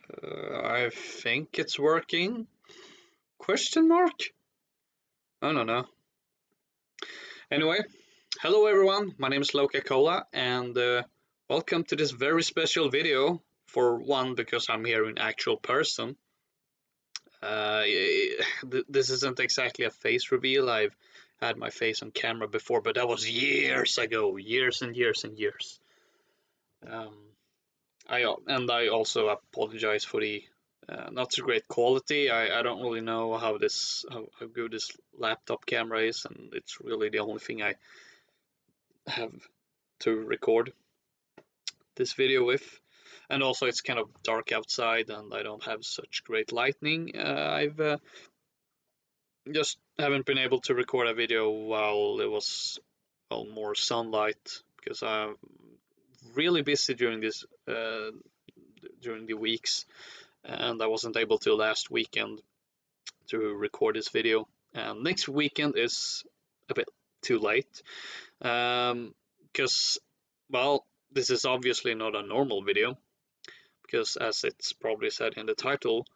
I think it's working. Question mark? I don't know. Anyway, hello everyone. My name is LokaCola, and welcome to this very special video. For one, because I'm here in actual person. This isn't exactly a face reveal. I've had my face on camera before, but that was years ago, years and years and years. I also apologize for the not so great quality. I don't really know how good this laptop camera is, and it's really the only thing I have to record this video with. And also it's kind of dark outside and I don't have such great lighting. I've just haven't been able to record a video while it was more sunlight, because I'm really busy during the weeks, and I wasn't able to last weekend to record this video. And next weekend is a bit too late, because well, this is obviously not a normal video, because as it's probably said in the title,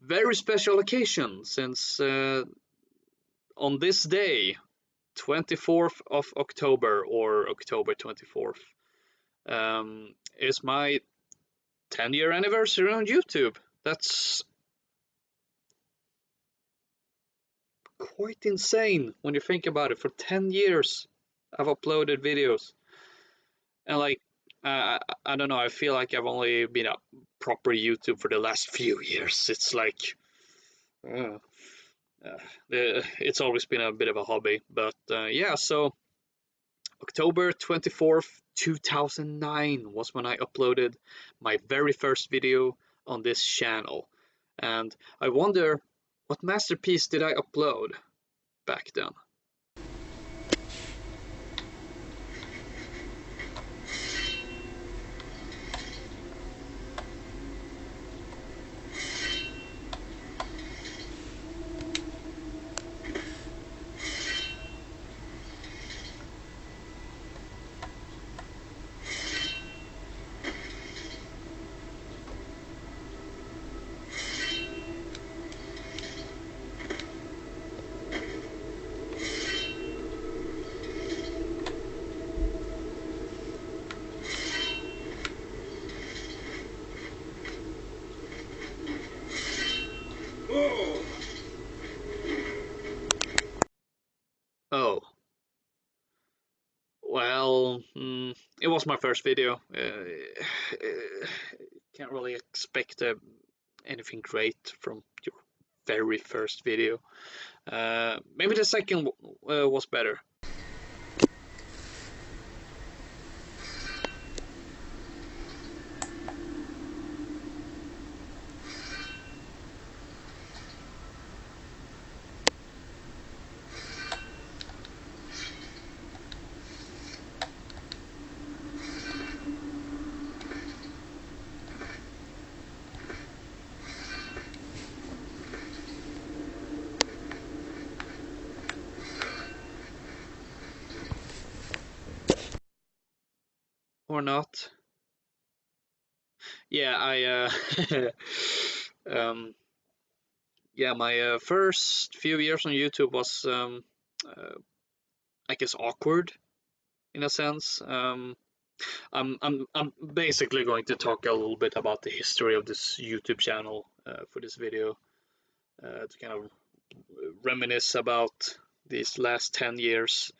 very special occasion, since on this day, 24th of October, or October 24th, is my 10-year anniversary on YouTube. That's quite insane when you think about it. For 10 years I've uploaded videos, and like I don't know, I feel like I've only been a proper YouTube for the last few years. It's like it's always been a bit of a hobby, but yeah. So October 24th 2009 was when I uploaded my very first video on this channel, and I wonder, what masterpiece did I upload back then? Oh, well, it was my first video. Can't really expect anything great from your very first video. Maybe the second was better. Or not. Yeah, yeah, my first few years on YouTube was, I guess, awkward in a sense. I'm basically going to talk a little bit about the history of this YouTube channel for this video, to kind of reminisce about these last 10 years.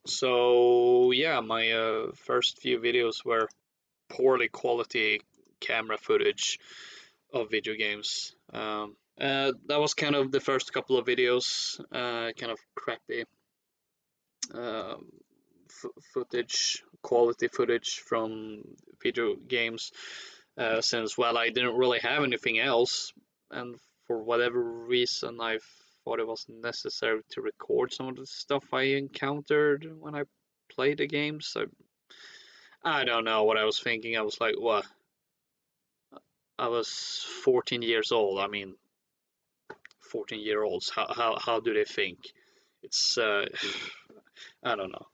So yeah, my first few videos were poorly quality camera footage of video games. That was kind of the first couple of videos, kind of crappy quality footage from video games, since, well, I didn't really have anything else, and for whatever reason I thought it was necessary to record some of the stuff I encountered when I played the games. I don't know what I was thinking. I was like, what? I was 14 years old. I mean, 14-year-olds, how do they think? It's I don't know.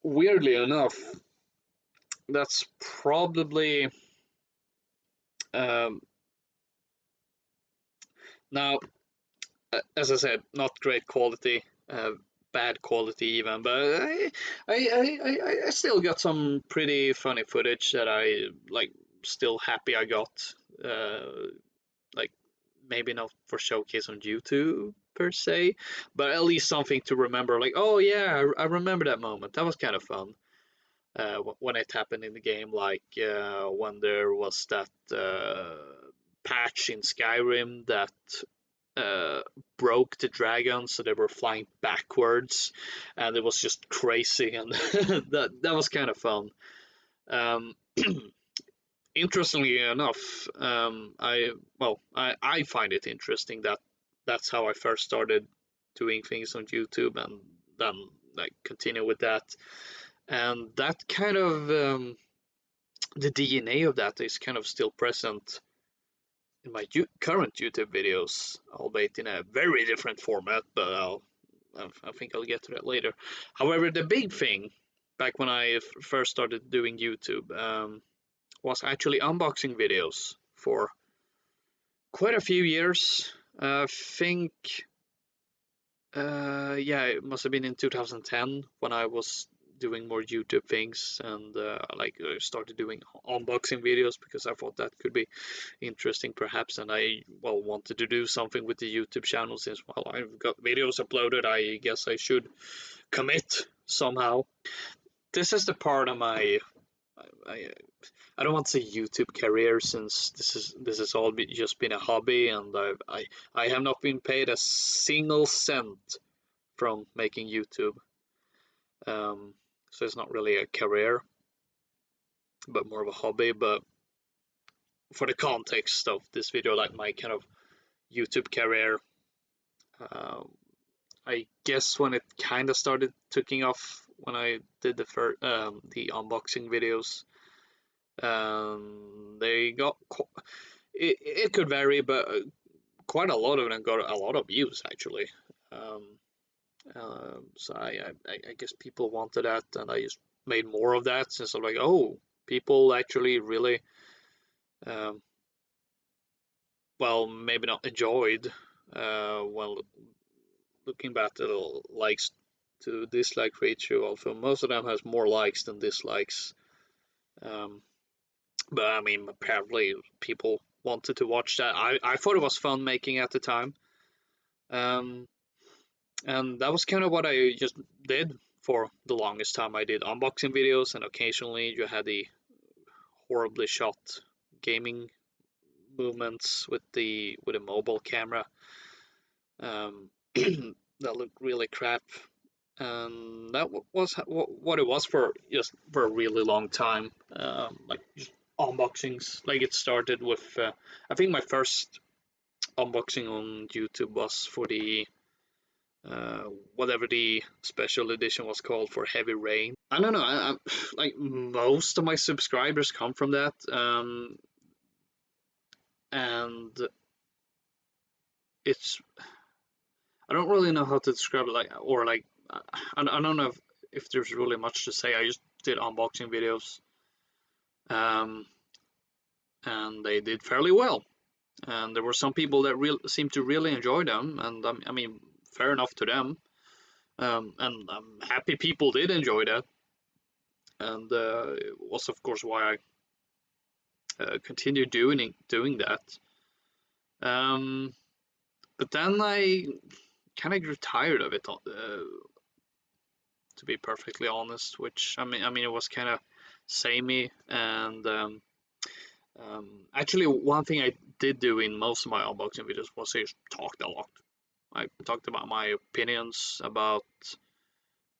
Weirdly enough, that's probably um, now, as I said, not great quality, bad quality even, but I still got some pretty funny footage that I like. Still happy I got. Like maybe not for showcase on YouTube per se, but at least something to remember. Like, oh yeah, I remember that moment. That was kind of fun. When it happened in the game, like when there was that patch in Skyrim that uh, broke the dragons, so they were flying backwards, and it was just crazy, and that was kind of fun. Um, Interestingly enough, I find it interesting that that's how I first started doing things on YouTube, and then like continue with that, and that kind of the DNA of that is kind of still present in my current YouTube videos, albeit in a very different format, but I think I'll get to that later. However, the big thing back when I first started doing YouTube was actually unboxing videos for quite a few years. I think, yeah, it must have been in 2010 when I was doing more YouTube things, and like I started doing unboxing videos because I thought that could be interesting perhaps, and I well wanted to do something with the YouTube channel since well I've got videos uploaded. I guess I should commit somehow. This is the part of my I, I don't want to say YouTube career since this has all just been a hobby, and I have not been paid a single cent from making YouTube. Um, so it's not really a career, but more of a hobby. But for the context of this video, like my kind of YouTube career, uh, I guess when it kind of started taking off when I did the unboxing videos, they got it could vary, but quite a lot of them got a lot of views actually. Um, so I guess people wanted that, and I just made more of that since I'm like, oh, people actually really, um, well, maybe not enjoyed. Well, looking back at the likes to dislike ratio, also most of them has more likes than dislikes. Um, but I mean, apparently people wanted to watch that. I thought it was fun making at the time. Um, and that was kind of what I just did for the longest time. I did unboxing videos, and occasionally you had the horribly shot gaming movements with a mobile camera um, that looked really crap. And that was what it was for just for a really long time. Like just unboxings. Like it started with I think my first unboxing on YouTube was for the whatever the special edition was called for Heavy Rain. I don't know. Like most of my subscribers come from that, and it's I don't really know how to describe it. Like or like I don't know if there's really much to say. I just did unboxing videos, um, and they did fairly well. And there were some people that seemed to really enjoy them, and I mean, fair enough to them. And I'm happy people did enjoy that, and it was of course why I continued doing that. Um, but then I kind of grew tired of it, to be perfectly honest. Which I mean, it was kind of samey, and actually, one thing I did do in most of my unboxing videos was I talked a lot. I talked about my opinions about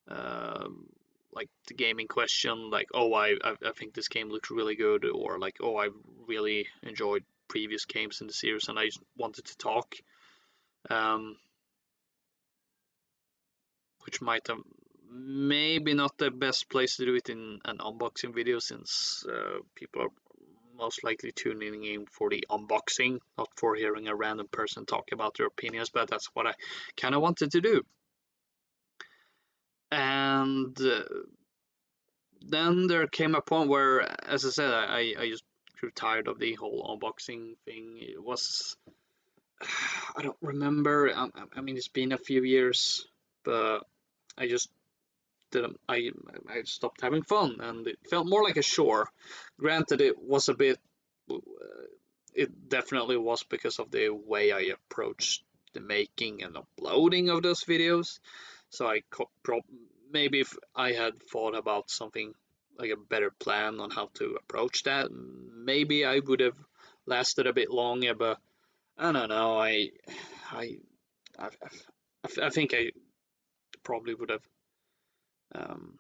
um, like the gaming question, like oh I think this game looks really good, or like oh I really enjoyed previous games in the series, and I just wanted to talk, um, which might have maybe not the best place to do it in an unboxing video since people are most likely tuning in for the unboxing, not for hearing a random person talk about their opinions, but that's what I kind of wanted to do. And then there came a point where, as I said, I just grew tired of the whole unboxing thing. It was, I don't remember. I mean, it's been a few years, but I just didn't. I stopped having fun, and it felt more like a chore. Granted, it was a bit. It definitely was because of the way I approached the making and uploading of those videos. So maybe if I had thought about something like a better plan on how to approach that, maybe I would have lasted a bit longer. But I don't know. I, I, I think I probably would have um,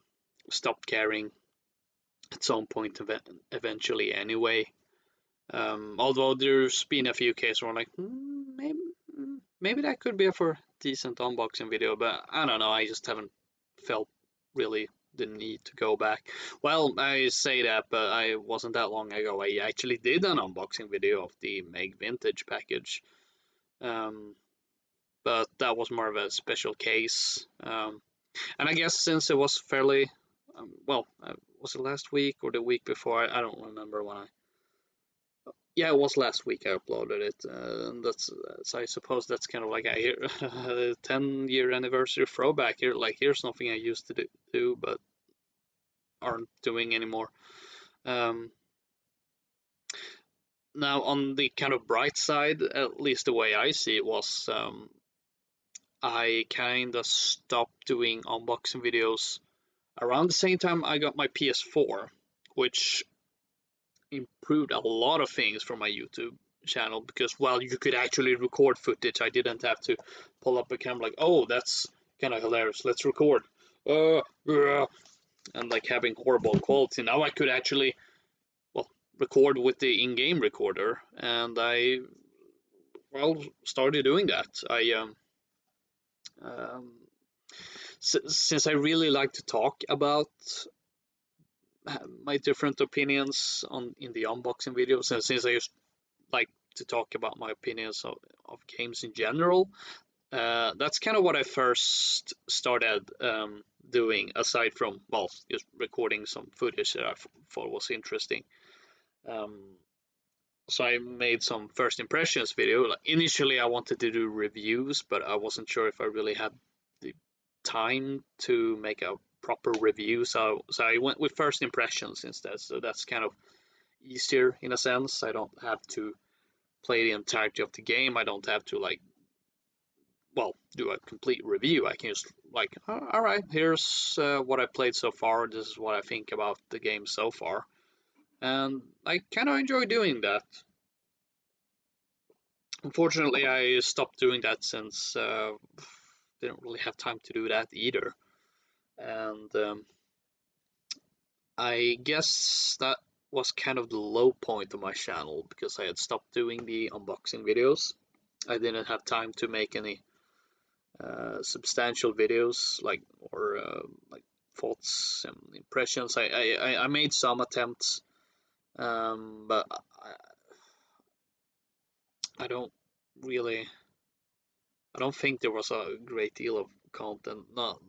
stopped caring at some point eventually anyway. Although there's been a few cases where I'm like, maybe that could be for decent unboxing video, but I don't know. I just haven't felt really the need to go back. Well, I say that, but I wasn't that long ago. I actually did an unboxing video of the Meg Vintage package, um, but that was more of a special case. And I guess since it was fairly, well, was it last week or the week before? I don't remember when I. Yeah, it was last week I uploaded it. And that's so I suppose that's kind of like a 10-year anniversary throwback here. Like here's something I used to do but aren't doing anymore. Um, Now on the kind of bright side, at least the way I see it was, I kind of stopped doing unboxing videos around the same time I got my PS4, which improved a lot of things for my YouTube channel because, well, you could actually record footage. I didn't have to pull up a camera like, oh, that's kind of hilarious. Let's record. And like having horrible quality. Now I could actually, well, record with the in-game recorder, and I, well, started doing that. Um, since I really like to talk about my different opinions on in the unboxing videos, and since I just like to talk about my opinions of games in general, that's kind of what I first started doing, aside from, well, just recording some footage that I thought was interesting. Um, so I made some first impressions video. Like, initially, I wanted to do reviews, but I wasn't sure if I really had the time to make a proper review. So I went with first impressions instead. So that's kind of easier in a sense. I don't have to play the entirety of the game. I don't have to like, well, do a complete review. I can just like, all right, here's what I played so far. This is what I think about the game so far, and I kind of enjoy doing that. Unfortunately, I stopped doing that since didn't really have time to do that either, and I guess that was kind of the low point of my channel because I had stopped doing the unboxing videos. I didn't have time to make any substantial videos like thoughts and impressions. I made some attempts, but I don't really. I don't think there was a great deal of content. Not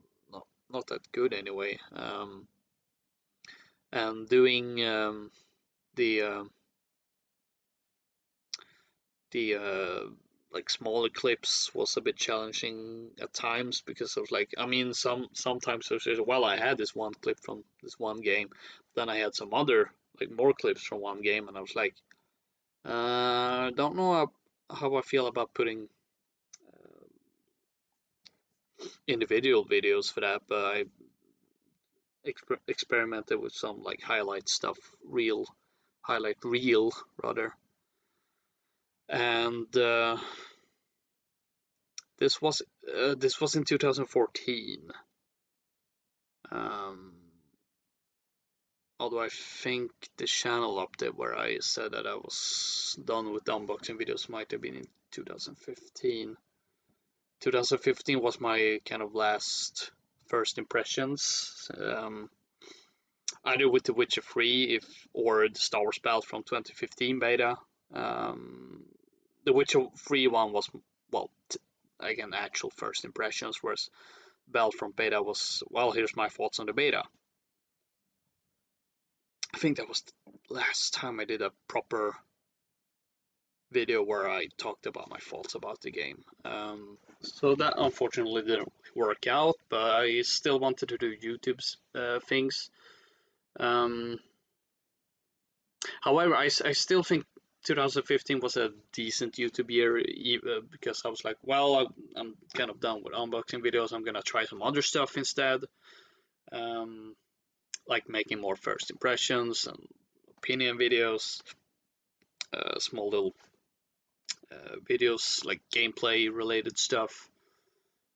that good anyway. And doing the uh, the like smaller clips was a bit challenging at times because of like, I mean, sometimes I said, well, I had this one clip from this one game, then I had some other like more clips from one game, and I was like, don't know how I feel about putting individual videos for that, but I experimented with some like highlight stuff, real highlight reel rather, and this was in 2014. Um, Although I think the channel update where I said that I was done with the unboxing videos might have been in 2015. 2015 was my kind of last first impressions. Either with The Witcher 3 or the Star Wars Battle from 2015 beta. The Witcher 3 one was, well, again, actual first impressions, whereas Battle from beta was, well, here's my thoughts on the beta. I think that was the last time I did a proper video where I talked about my thoughts about the game. So that unfortunately didn't work out, but I still wanted to do YouTube's things. However, I still think 2015 was a decent YouTube year because I was like, well, I'm kind of done with unboxing videos. I'm gonna try some other stuff instead, like making more first impressions and opinion videos, small little videos like gameplay related stuff.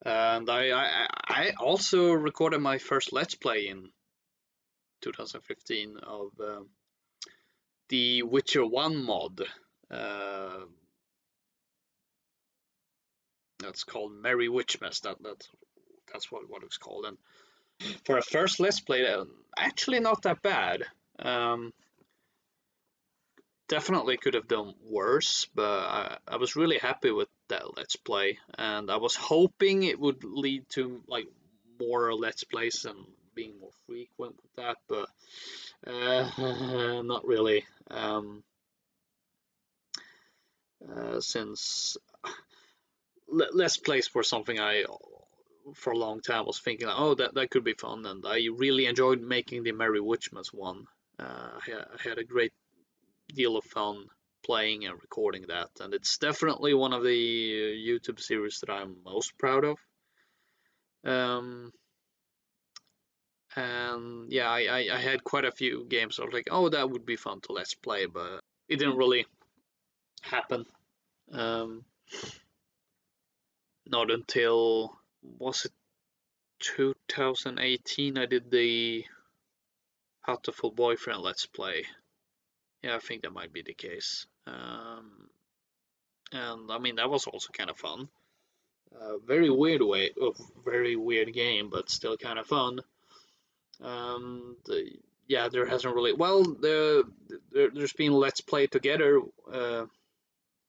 And I also recorded my first Let's Play in 2015 of the Witcher 1 mod. Uh, that's called Merry Witchmas. That's what it's called. And for a first Let's Play, actually not that bad. Definitely could have done worse, but I was really happy with that Let's Play, and I was hoping it would lead to like more Let's Plays and being more frequent with that, but not really. Since Let's Plays were something I for a long time was thinking, oh, that could be fun, and I really enjoyed making the Merry Witchmas one. I had a great deal of fun playing and recording that, and it's definitely one of the YouTube series that I'm most proud of. And yeah, I had quite a few games. I was like, oh, that would be fun to let's play, but it didn't really happen. Um, Not until, was it 2018 I did the How to Full Boyfriend Let's Play. Yeah, I think that might be the case. And I mean, that was also kind of fun. Very weird way, very weird game, but still kind of fun. Yeah, there hasn't really. Well, there's been Let's Play together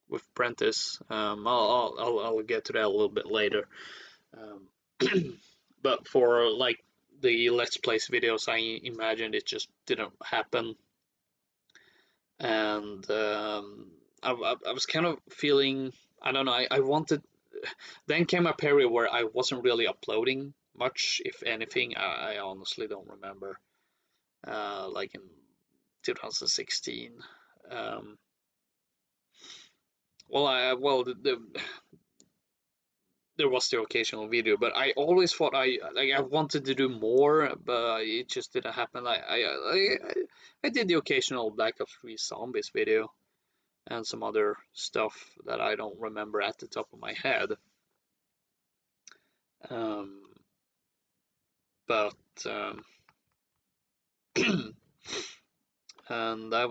with Prentice. I'll get to that a little bit later. But for like the Let's Plays videos, I imagined it just didn't happen, and I was kind of feeling. I don't know. I wanted. Then came a period where I wasn't really uploading much, if anything. I honestly don't remember. Like in 2016. Um, there was the occasional video, but I always thought I wanted to do more, but it just didn't happen. I did the occasional Black Ops 3 Zombies video and some other stuff that I don't remember at the top of my head. Um, but and I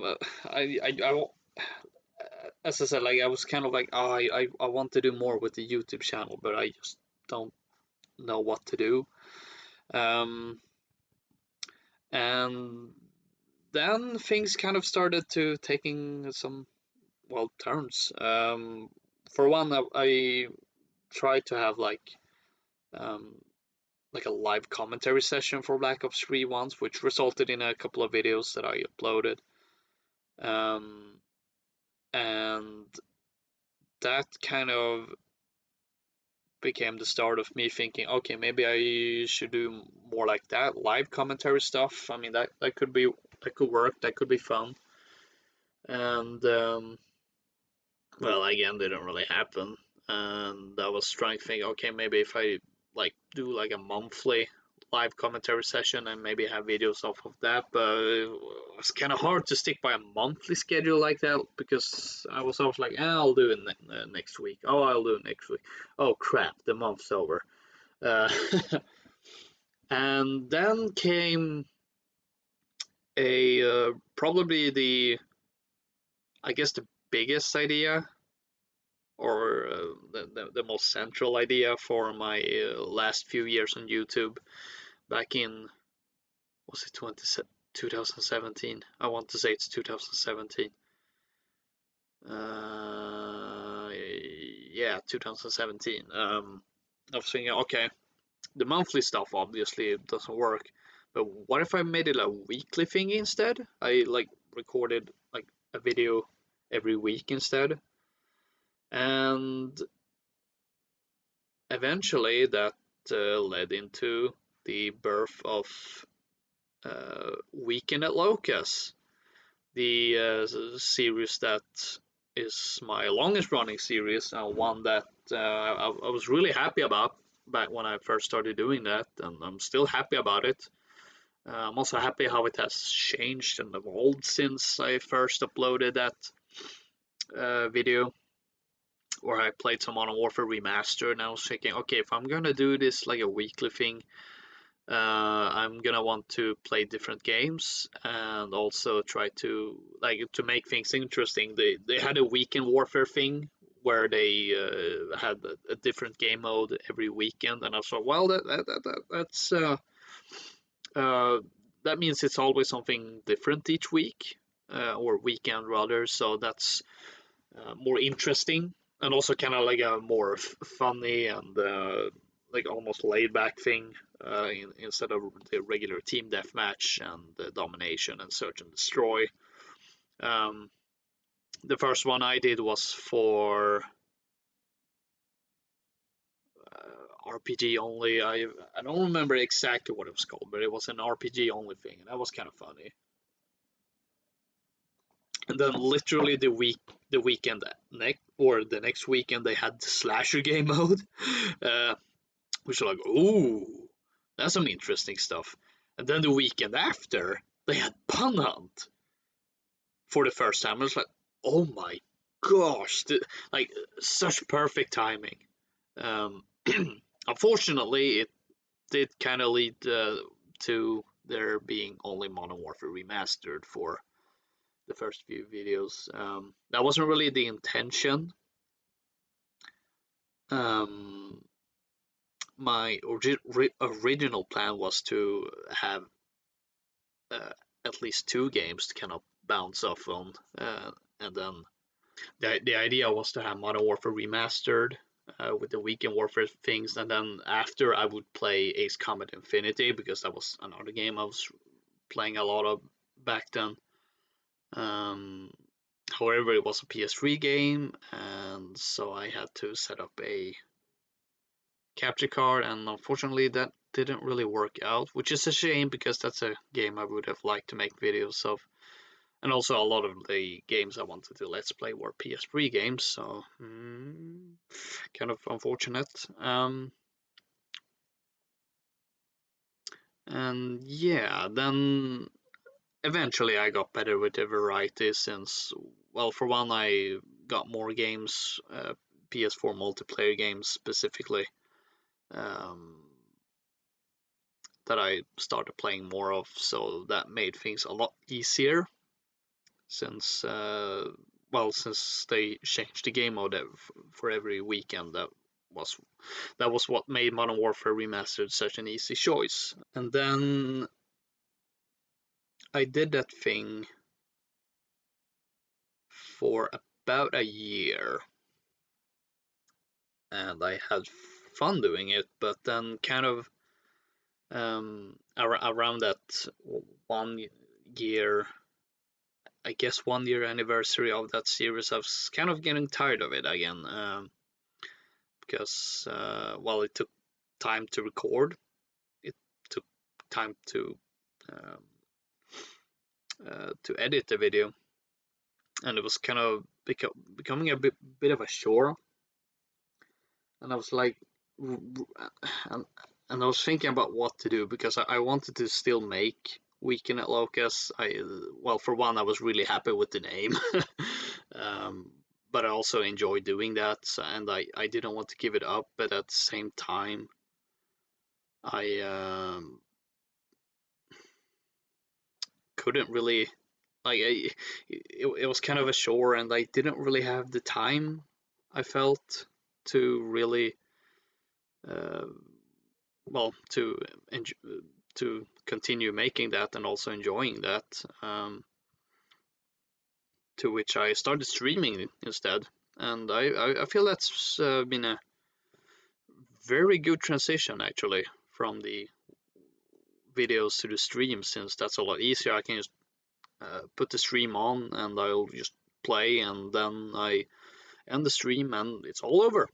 as I said, like I was kind of like, oh, I want to do more with the YouTube channel, but I just don't know what to do. And then things kind of started to taking some turns. For one, I tried to have um, like a live commentary session for Black Ops 3 once, which resulted in a couple of videos that I uploaded. And that kind of became the start of me thinking, okay, maybe I should do more like that, live commentary stuff. I mean, that could work, that could be fun. And well, again, didn't really happen. And I was trying to think, okay, maybe if I like do like a monthly live commentary session and maybe have videos off of that, but it's kind of hard to stick by a monthly schedule like that because I was always like, I'll do it next week. Oh, I'll do it next week. Oh crap, the month's over. Uh, and then came a probably I guess the biggest idea or the most central idea for my last few years on YouTube back in, was it 2017? I want to say it's 2017. Yeah, 2017. I was thinking, okay, the monthly stuff obviously doesn't work, But what if I made it a weekly thing instead? I like recorded like a video every week instead. And eventually that led into the birth of Weekend at Locus, the series that is my longest running series, and one that I was really happy about back when I first started doing that, and I'm still happy about it. I'm also happy how it has changed and evolved since I first uploaded that video where I played some Modern Warfare Remastered, and I was thinking, okay, if I'm gonna do this like a weekly thing, I'm gonna want to play different games and also try to make things interesting. They had a weekend warfare thing where they had a different game mode every weekend, and I thought, well, uh, that means it's always something different each week or weekend rather. So that's more interesting and also kind of like a more funny and like almost laid back thing instead of the regular team deathmatch and the domination and search and destroy. Um, the first one I did was for RPG only. I don't remember exactly what it was called, but it was an RPG only thing, and that was kind of funny. And then literally the weekend next or the next weekend they had the slasher game mode, uh, which are like, ooh, that's some interesting stuff. And then the weekend after they had Pun Hunt for the first time. I was like, oh my gosh, like such perfect timing. Um, unfortunately, it did kind of lead to there being only Modern Warfare Remastered for the first few videos. That wasn't really the intention. Um, my original plan was to have uh, at least two games to kind of bounce off on, and then the idea was to have Modern Warfare Remastered with the Weekend Warfare things, and then after I would play Ace Combat Infinity because that was another game I was playing a lot of back then. Um, However, it was a PS3 game, and so I had to set up a capture card, and unfortunately, that didn't really work out, which is a shame because that's a game I would have liked to make videos of. And also, a lot of the games I wanted to Let's Play were PS3 games, so kind of unfortunate. And yeah, then eventually I got better with the variety since, well, for one, I got more games, PS4 multiplayer games specifically, um, that I started playing more of, so that made things a lot easier since, since they changed the game mode for every weekend. Was that was what made Modern Warfare Remastered such an easy choice. And then I did that thing for about a year, and I had fun doing it. But then, kind of around that 1 year, I guess 1 year anniversary of that series, I was kind of getting tired of it again, because while it took time to record, it took time um, to edit the video, and it was kind of becoming a bit of a chore. And I was like, and, I was thinking about what to do because I wanted to still make Weekend at Locus. Well, for one, I was really happy with the name, but I also enjoyed doing that, and I didn't want to give it up. But at the same time, I couldn't really it was kind of a chore, and I didn't really have the time. I felt to really uh, to to continue making that and also enjoying that. To which I started streaming instead, and I feel that's been a very good transition actually from the videos to the stream, since that's a lot easier. I can just put the stream on and I'll just play, and then I end the stream and it's all over.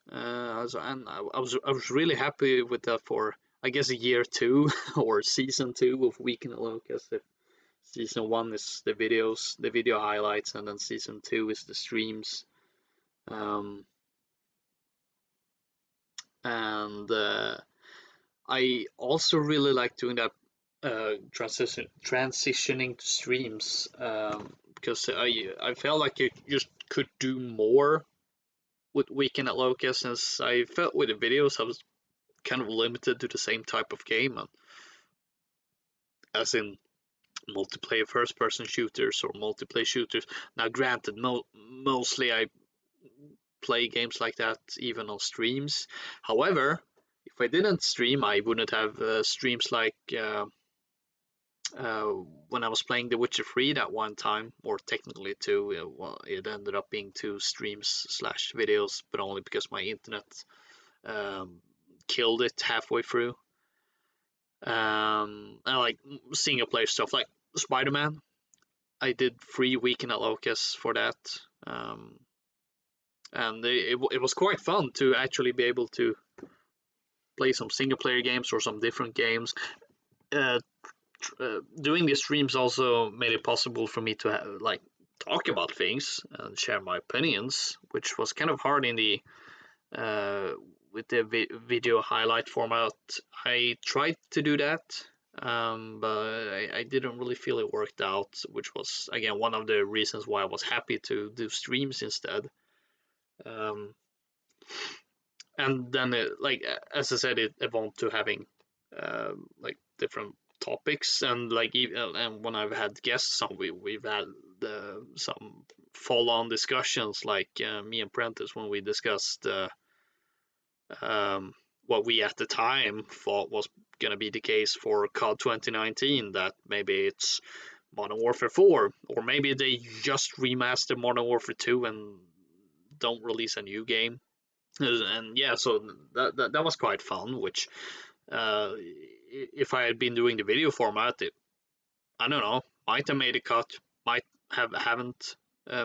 And I was really happy with that for, I guess, a year two or season two of Weekend at Locust. If season one is the videos, the video highlights, and then season two is the streams. And I also really like doing that, transitioning to streams, because I felt like you just could do more with Weekend at Locust, since I felt with the videos I was kind of limited to the same type of game, and as in multiplayer first-person shooters or multiplayer shooters. Now, granted, mostly I play games like that even on streams. However, if I didn't stream, I wouldn't have streams like when I was playing The Witcher 3 that one time, or technically two. Well, it ended up being two streams slash videos, but only because my internet um, killed it halfway through. I like single player stuff like Spider-Man. I did 3 Weekend at Locust for that. And it was quite fun to actually be able to play some single player games or some different games. Doing the streams also made it possible for me to like talk about things and share my opinions, which was kind of hard in the with the video highlight format. I tried to do that, but I didn't really feel it worked out, which was again one of the reasons why I was happy to do streams instead. And then like as I said, it evolved to having like different topics, and like even and when I've had guests on, we've had some full-on discussions, like me and Prentice, when we discussed what we at the time thought was going to be the case for COD 2019, that maybe it's Modern Warfare 4, or maybe they just remastered Modern Warfare 2 and don't release a new game. And yeah, so that was quite fun, which if I had been doing the video format, I don't know, might have made a cut, might haven't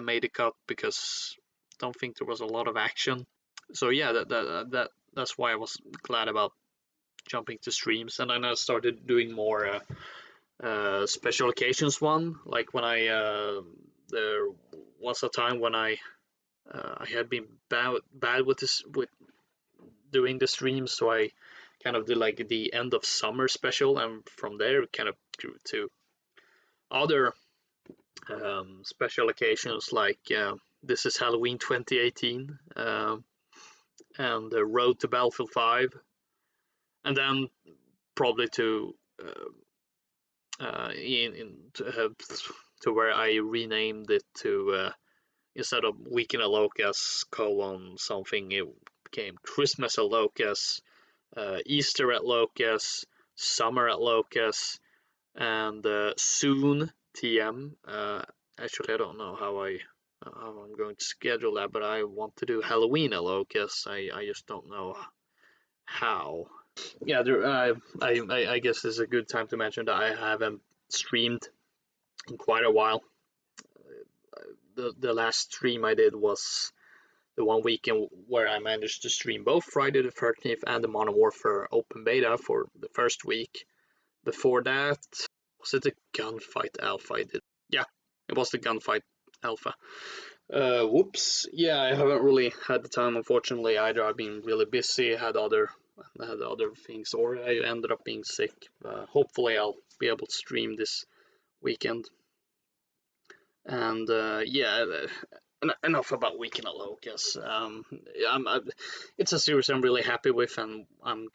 made a cut, because I don't think there was a lot of action. So yeah, that's why I was glad about jumping to streams. And then I started doing more special occasions one, like when there was a time when I had been bad with doing the streams, so I kind of did like the end of summer special, and from there kind of grew to other special occasions, like This is Halloween 2018, and the Road to Battlefield 5, and then probably to to where I renamed it to, instead of Weekend at Locust something, it became Christmas at Locust, Easter at Locust, Summer at Locust, and soon TM. Actually, I don't know how I'm going to schedule that, but I want to do Halloween at Locust. I just don't know how. Yeah, I guess this is a good time to mention that I haven't streamed in quite a while. The last stream I did was the one weekend where I managed to stream both Friday the 13th and the Modern Warfare open beta for the first week. Before that, was it the Gunfight Alpha I did? Yeah, it was the Gunfight Alpha. Whoops. Yeah, I haven't really had the time, unfortunately. Either I've been really busy, had other things, or I ended up being sick. Hopefully, I'll be able to stream this weekend. And yeah, enough about Weekend at Locust. It's a series I'm really happy with, and I'm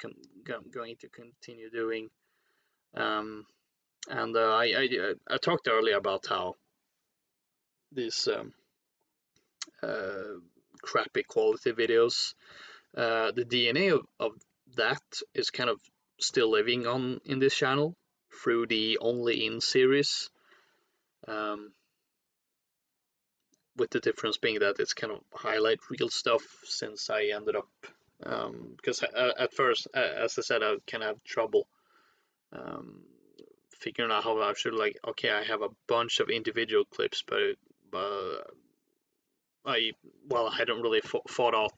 going to continue doing. And I talked earlier about how these crappy quality videos, the DNA of that is kind of still living on in this channel through the Only In series. With the difference being that it's kind of highlight real stuff, since I ended up because at first, as I said, I kind of have trouble um, figuring out how I should, like, okay, I have a bunch of individual clips, but I well, I hadn't really thought out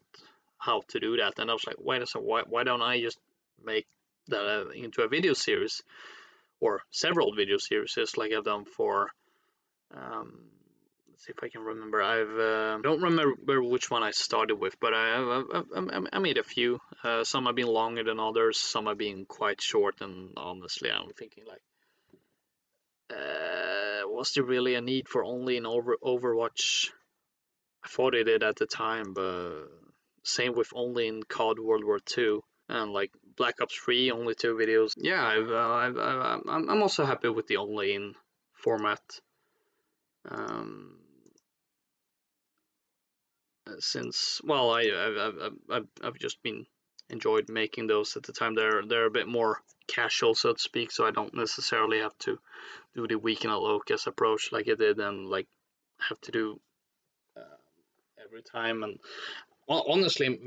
how to do that, and I was like, wait a second, why don't I just make that into a video series or several video series, like I've done for let's see if I can remember. Don't remember which one I started with, but I made a few. Some have been longer than others. Some have been quite short. And honestly, I'm thinking like, was there really a need for only an Overwatch? I thought it did at the time, but same with only in COD World War II and like Black Ops 3, only 2 videos. Yeah, I'm also happy with the only in format. Um, since well, I've just been enjoyed making those at the time. They're a bit more casual, so to speak, so I don't necessarily have to do the weekend at Locus approach like I did and like have to do every time. And well, honestly,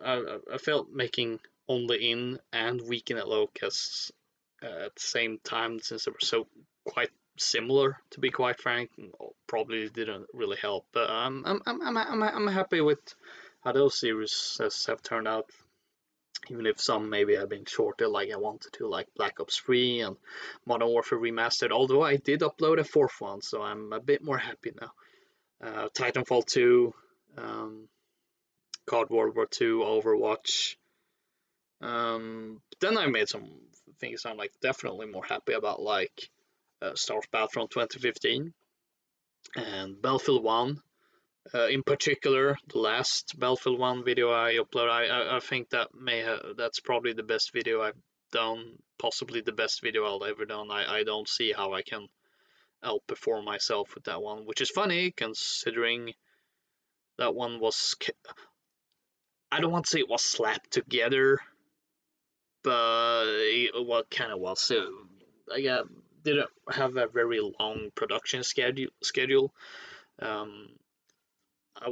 I felt making only in and weekend at Locus at the same time, since they were so quite similar, to be quite frank, probably didn't really help. But I'm happy with how those series have turned out, even if some maybe have been shorter, like I wanted to, like Black Ops 3 and Modern Warfare Remastered. Although I did upload a fourth one, so I'm a bit more happy now. Titanfall 2, COD World War 2, Overwatch. Then I made some things I'm like definitely more happy about, like Star Wars Battlefront 2015 and Battlefield 1. In particular, the last Battlefield 1 video I uploaded, I think that's probably the best video I've done, possibly the best video I'll ever done. I don't see how I can outperform myself with that one, which is funny considering that one was, I don't want to say it was slapped together, but it kind of was. So I didn't have a very long production schedule. Um, I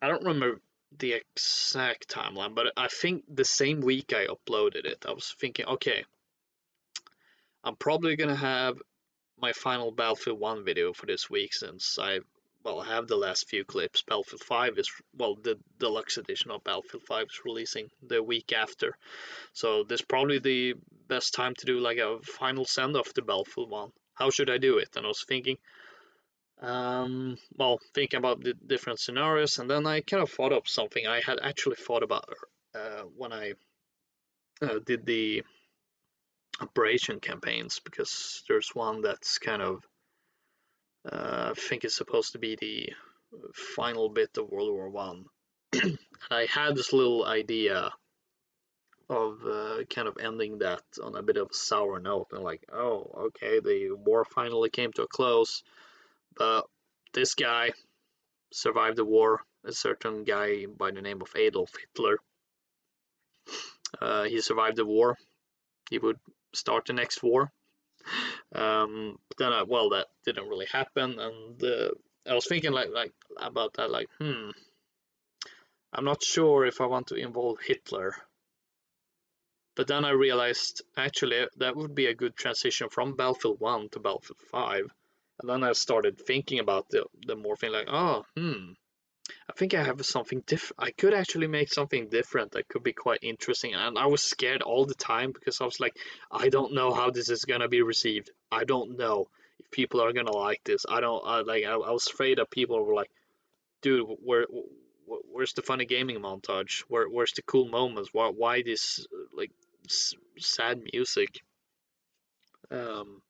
don't remember the exact timeline, but I think the same week I uploaded it, I was thinking, okay, I'm probably gonna have my final Battlefield 1 video for this week, since I have the last few clips. Battlefield 5 is, the deluxe edition of Battlefield 5 is releasing the week after. So this is probably the best time to do like a final send off to Battlefield 1. How should I do it? And I was thinking, thinking about the different scenarios, and then I kind of thought up something I had actually thought about when I did the operation campaigns, because there's one that's kind of I think it's supposed to be the final bit of World War One. And I had this little idea of kind of ending that on a bit of a sour note, and like, oh, okay, the war finally came to a close, but this guy survived the war. A certain guy by the name of Adolf Hitler. He survived the war. He would start the next war. But then, that didn't really happen, and I was thinking like about that, like, I'm not sure if I want to involve Hitler. But then I realized actually that would be a good transition from Battlefield 1 to Battlefield 5. And then I started thinking about the more thing, like, I think I have something different. I could actually make something different that could be quite interesting. And I was scared all the time, because I was like, I don't know how this is gonna be received. I don't know if people are gonna like this. I don't I was afraid that people were like, dude, where's the funny gaming montage? Where's the cool moments? Why this like sad music? Um,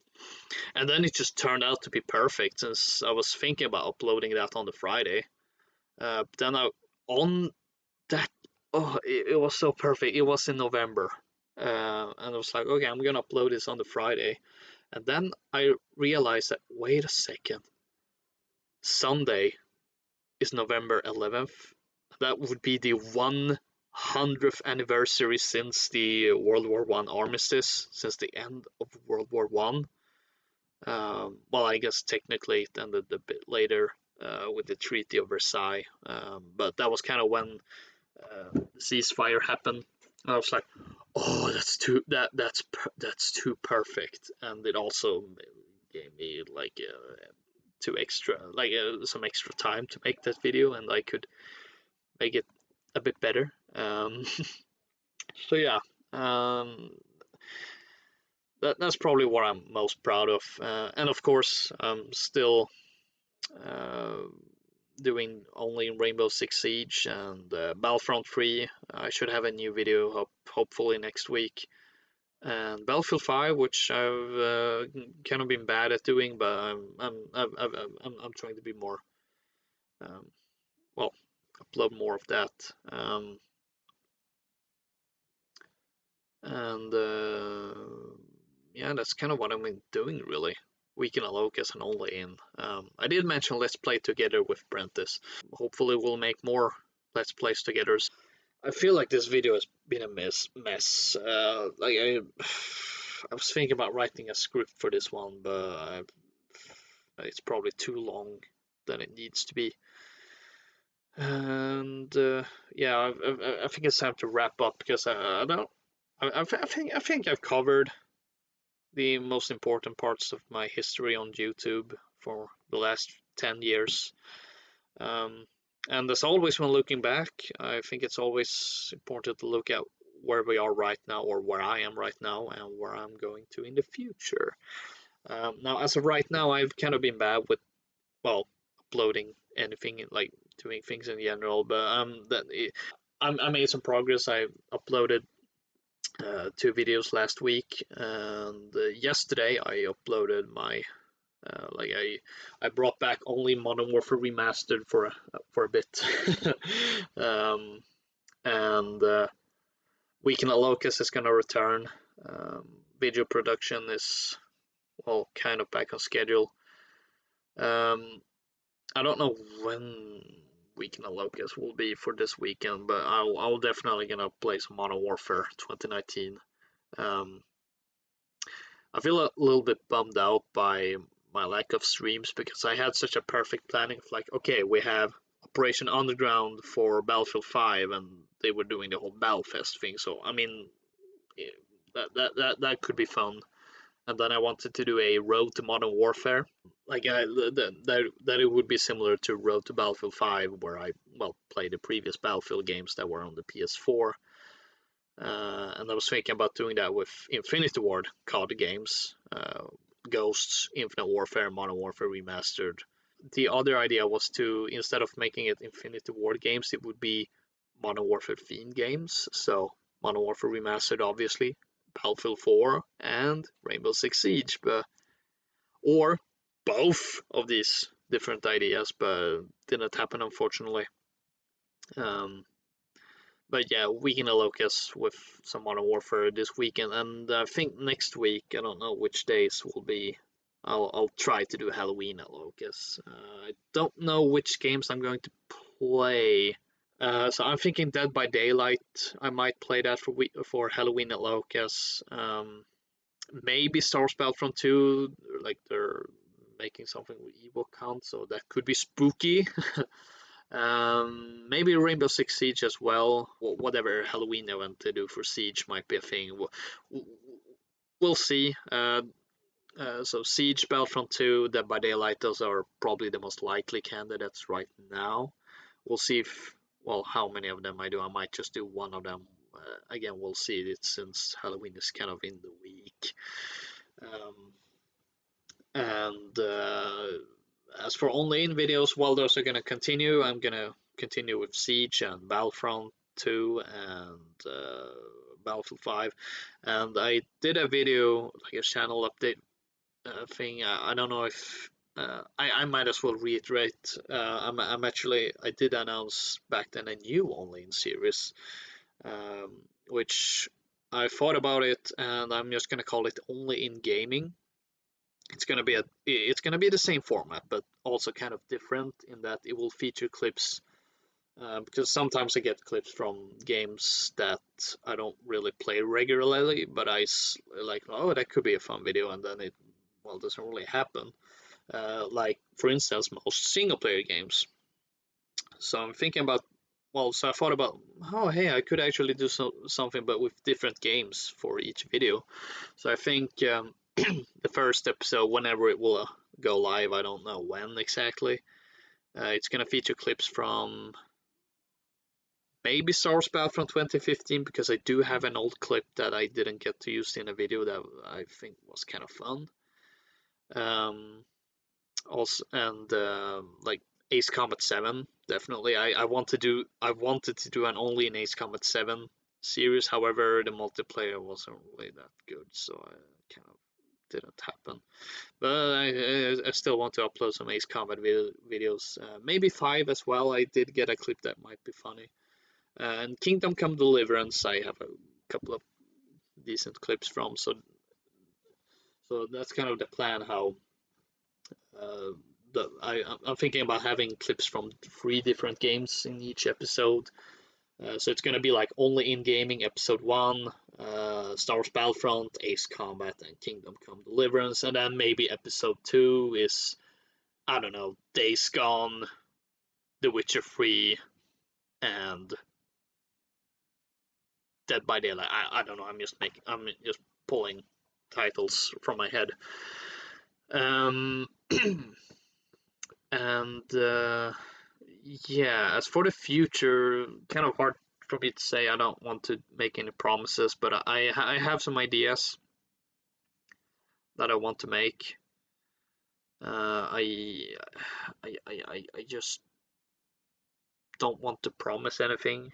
and then it just turned out to be perfect, since I was thinking about uploading that on the Friday. Then on that, it was so perfect. It was in November, and I was like, okay, I'm gonna upload this on the Friday, and then I realized that, wait a second, Sunday is November 11th. That would be the 100th anniversary since the World War One armistice, since the end of World War One. I guess technically it ended a bit later with the Treaty of Versailles, but that was kind of when the ceasefire happened. And I was like, oh, that's too perfect, and it also gave me like some extra time to make that video, and I could make it a bit better. So yeah, um, that's probably what I'm most proud of, and of course I'm still uh, doing only Rainbow Six Siege and Battlefront 3. I should have a new video up hopefully next week. And Battlefield 5, which I've kind of been bad at doing, but I'm trying to be more, um, well, upload more of that. And yeah, that's kind of what I've been doing really. Weekend at Locus and only in. I did mention Let's Play together with Prentice. Hopefully, we'll make more Let's Plays together. I feel like this video has been a mess. I was thinking about writing a script for this one, but it's probably too long than it needs to be. And yeah, I think it's time to wrap up because I don't. I think I've covered the most important parts of my history on YouTube for the last 10 years. Um, and as always, when looking back, I think it's always important to look at where we are right now, or where I am right now, and where I'm going to in the future. Now, as of right now, I've kind of been bad with, well, uploading anything, like doing things in general, but I made some progress. I uploaded 2 videos last week, and yesterday I uploaded my like I brought back only Modern Warfare Remastered for a bit, um, and Weekend at Locust is gonna return. Video production is, well, kind of back on schedule. Um, I don't know when Weekend at Locust will be for this weekend, but I'll definitely gonna play some Modern Warfare 2019. Um, I feel a little bit bummed out by my lack of streams because I had such a perfect planning of like, okay, we have Operation Underground for Battlefield 5, and they were doing the whole Battlefest thing. So I mean, eh, that could be fun. And then I wanted to do a Road to Modern Warfare, that it would be similar to Road to Battlefield 5, where I, well, played the previous Battlefield games that were on the PS4. And I was thinking about doing that with Infinity Ward card games, Ghosts, Infinite Warfare, Modern Warfare Remastered. The other idea was to, instead of making it Infinity Ward games, it would be Modern Warfare themed games. So Modern Warfare Remastered, obviously, Battlefield 4, and Rainbow Six Siege, or both of these different ideas, but didn't happen unfortunately. Um, but yeah, Weekend at Locust with some Modern Warfare this weekend, and I think next week, I don't know which days will be. I'll try to do Halloween at Locust. I don't know which games I'm going to play. So I'm thinking Dead by Daylight. I might play that for Halloween at Locust. Maybe Star Wars Battlefront 2, like they're making something with Evo count, so that could be spooky. Maybe Rainbow Six Siege as well. Whatever Halloween event they do for Siege might be a thing. We'll see. So Siege, Battlefront 2, Dead by Daylight, those are probably the most likely candidates right now. We'll see if, well, how many of them I do. I might just do one of them. Again, we'll see it since Halloween is kind of in the week. Um, and as for only in videos, well, those are gonna continue. I'm gonna continue with Siege and Battlefront 2 and Battlefield 5. And I did a video, like a channel update thing. I don't know if I might as well reiterate. I'm actually, I did announce back then a new online series, which I thought about it, and I'm just gonna call it Only in Gaming. It's gonna be the same format, but also kind of different in that it will feature clips. Because sometimes I get clips from games that I don't really play regularly, but like, oh, that could be a fun video, and then it, well, doesn't really happen. Like for instance, most single player games. So I'm thinking about well, so I thought about, oh hey, I could actually do something, but with different games for each video. So I think the first episode, whenever it will go live, I don't know when exactly. It's gonna feature clips from maybe Source Battle from 2015, because I do have an old clip that I didn't get to use in a video that I think was kind of fun. Also, and like Ace Combat 7, definitely. I wanted to do an only in Ace Combat 7 series. However, the multiplayer wasn't really that good, so I kind of didn't happen. But I still want to upload some Ace Combat videos. Maybe 5 as well. I did get a clip that might be funny. And Kingdom Come Deliverance, I have a couple of decent clips from. So that's kind of the plan. How uh, I'm thinking about having clips from 3 different games in each episode. So it's gonna be like only in gaming episode 1, Star Wars Battlefront, Ace Combat, and Kingdom Come Deliverance, and then maybe episode 2 is, I don't know, Days Gone, The Witcher 3, and Dead by Daylight. I don't know. I'm just pulling titles from my head. Um, and yeah, as for the future, kind of hard for me to say. I don't want to make any promises, but I have some ideas that I want to make. I just don't want to promise anything.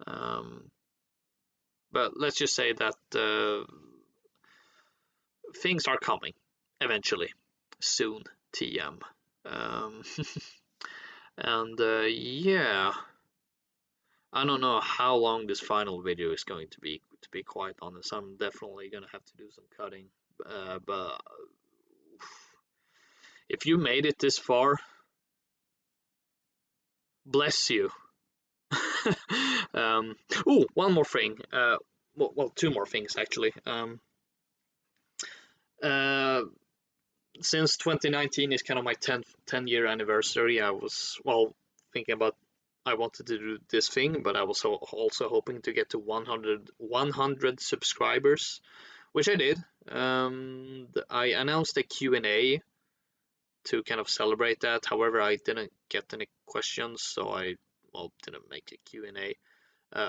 Um, but let's just say that things are coming eventually, soon. TM. Um, and yeah, I don't know how long this final video is going to be. To be quite honest, I'm definitely gonna have to do some cutting. But if you made it this far, bless you. Oh, one more thing. Well, 2 more things actually. Uh, since 2019 is kind of my 10-year anniversary, I was, well, thinking about, I wanted to do this thing, but I was also hoping to get to 100 subscribers, which I did. I announced a Q&A to kind of celebrate that. However, I didn't get any questions, so I, well, didn't make a Q&A.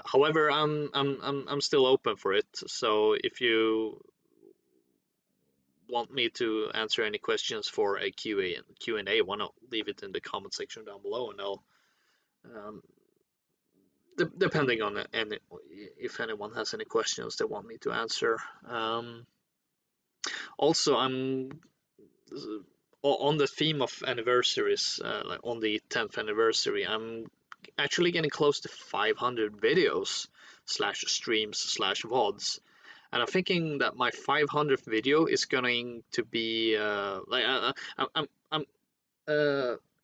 However, I'm still open for it. So if you want me to answer any questions for a Q&A, why not leave it in the comment section down below, and I'll, um, depending on any, if anyone has any questions they want me to answer. Also, I'm on the theme of anniversaries, like on the 10th anniversary, I'm actually getting close to 500 videos slash streams slash VODs. And I'm thinking that my 500th video is going to be I'm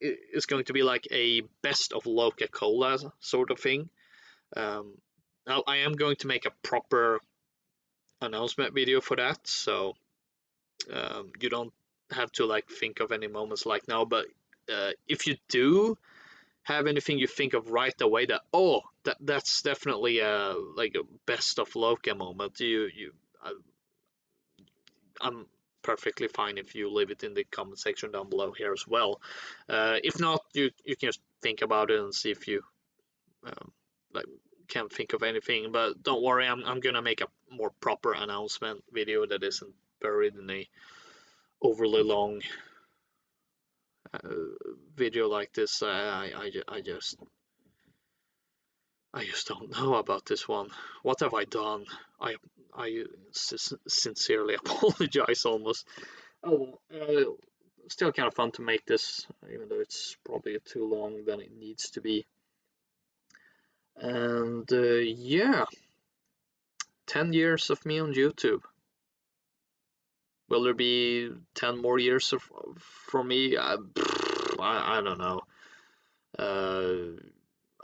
it's going to be like a best of LokaCola sort of thing. Now I am going to make a proper announcement video for that, so you don't have to like think of any moments like now. But if you do have anything you think of right away, that, oh, that's definitely a like a best of Loka moment, I'm perfectly fine if you leave it in the comment section down below here as well. If not, you can just think about it and see if you um, like can think of anything. But don't worry, I'm gonna make a more proper announcement video that isn't buried in a overly long uh, video like this. I just don't know about this one. What have I done? I sincerely apologize almost. Oh, still kind of fun to make this, even though it's probably too long than it needs to be. And yeah, 10 years of me on YouTube. Will there be 10 more years of for me? I don't know. Uh,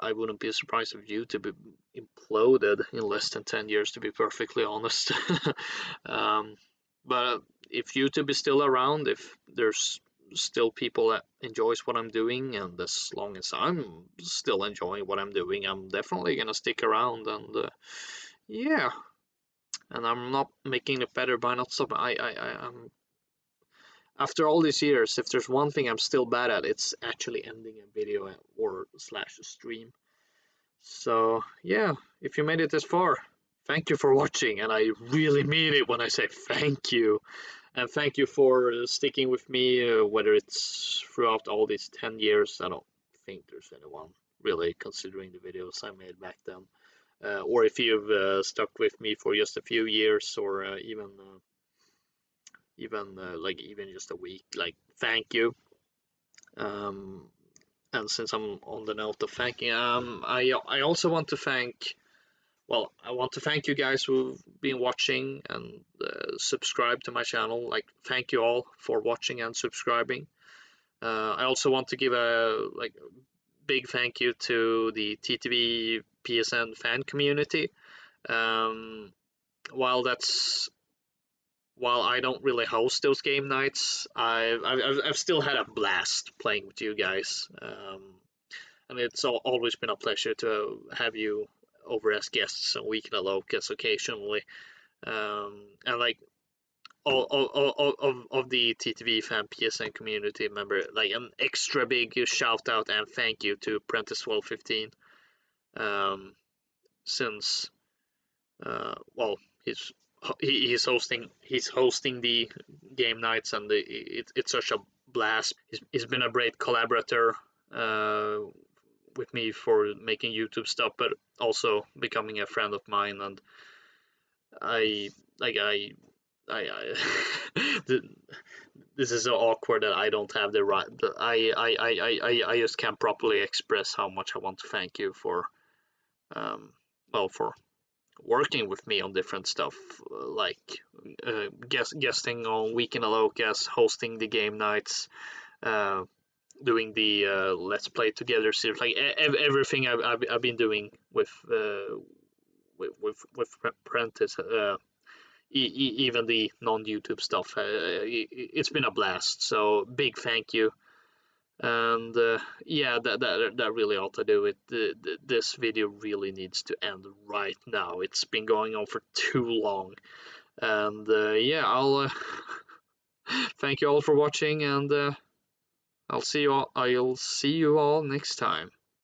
I wouldn't be surprised if YouTube imploded in less than 10 years, to be perfectly honest. um, but if YouTube is still around, if there's still people that enjoys what I'm doing, and as long as I'm still enjoying what I'm doing, I'm definitely gonna stick around. And yeah, and I'm not making it better by not stopping. I'm after all these years, if there's one thing I'm still bad at, it's actually ending a video or slash a stream. So yeah, if you made it this far, thank you for watching, and I really mean it when I say thank you. And thank you for sticking with me, whether it's throughout all these 10 years. I don't think there's anyone really considering the videos I made back then. Or if you've stuck with me for just a few years, or even just a week, like, thank you. Um, and since I'm on the note of thanking, I also want to thank, well, I want to thank you guys who've been watching and subscribe to my channel. Like, thank you all for watching and subscribing. I also want to give a big thank you to the TTV PSN fan community. Um, while that's while I don't really host those game nights, I've still had a blast playing with you guys. And it's always been a pleasure to have you over as guests on Weekend at Locus occasionally. And like all of the TTV fan PSN community member, like, an extra big shout out and thank you to Prentice1215. Since well, he's hosting the game nights, and it's such a blast. He's been a great collaborator with me for making YouTube stuff, but also becoming a friend of mine. And I like I this is so awkward that I don't have the right. I just can't properly express how much I want to thank you for for working with me on different stuff, like guesting on Weekend Alokas, hosting the game nights, uh, doing the Let's Play Together series, like everything I've been doing with Prentice, even the non-YouTube stuff. It's been a blast. So big thank you. And yeah, that really ought to do it. This video really needs to end right now. It's been going on for too long. And yeah, I'll thank you all for watching, and I'll see you all next time.